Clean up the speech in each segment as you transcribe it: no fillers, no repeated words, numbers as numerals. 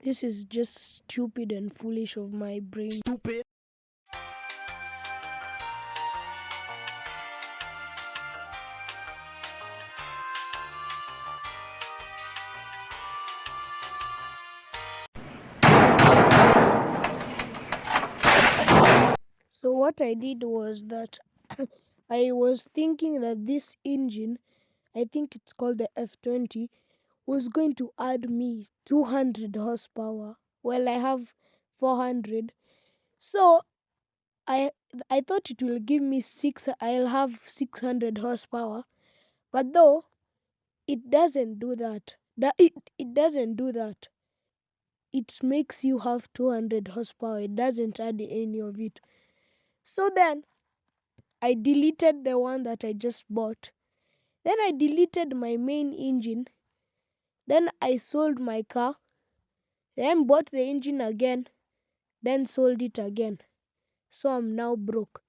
This is just stupid and foolish of my brain. Stupid. So what I did was that I was thinking that this engine, I think it's called the F20, was going to add me 200 horsepower. Well, I have 400. So I I thought it will give me I'll have 600 horsepower. But though it doesn't do that. It doesn't do that. It makes you have 200 horsepower. It doesn't add any of it. So then I deleted the one that I just bought. Then I deleted my main engine. Then I sold my car. Then bought the engine again. Then sold it again. So I'm now broke.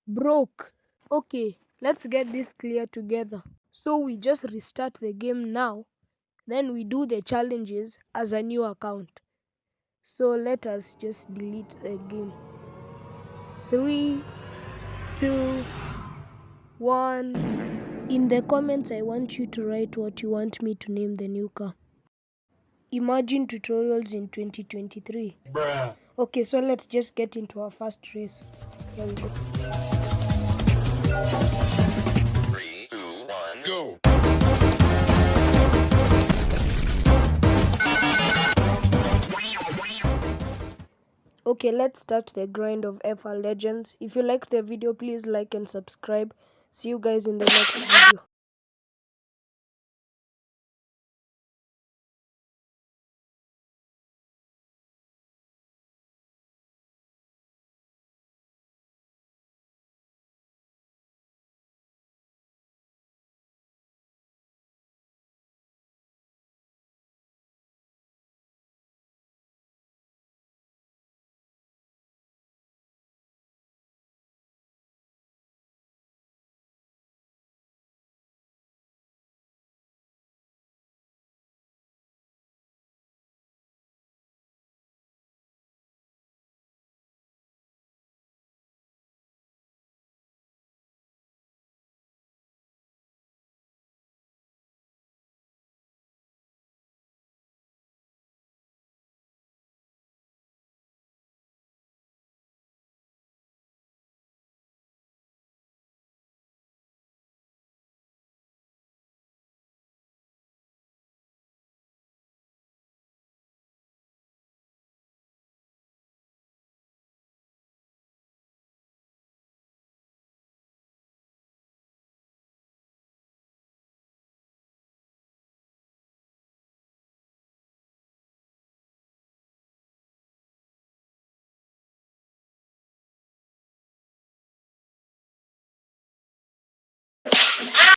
Broke. Okay, let's get this clear together. So we just restart the game now. Then we do the challenges as a new account. So let us just delete the game. 3, 2, 1. In the comments, I want you to write what you want me to name the new car. Imagine tutorials in 2023. Bruh. Okay, so let's just get into our first race. Here we go. 3, 2, 1, go. Okay, let's start the grind of FR Legends. If you liked the video, please like and subscribe. See you guys in the next video.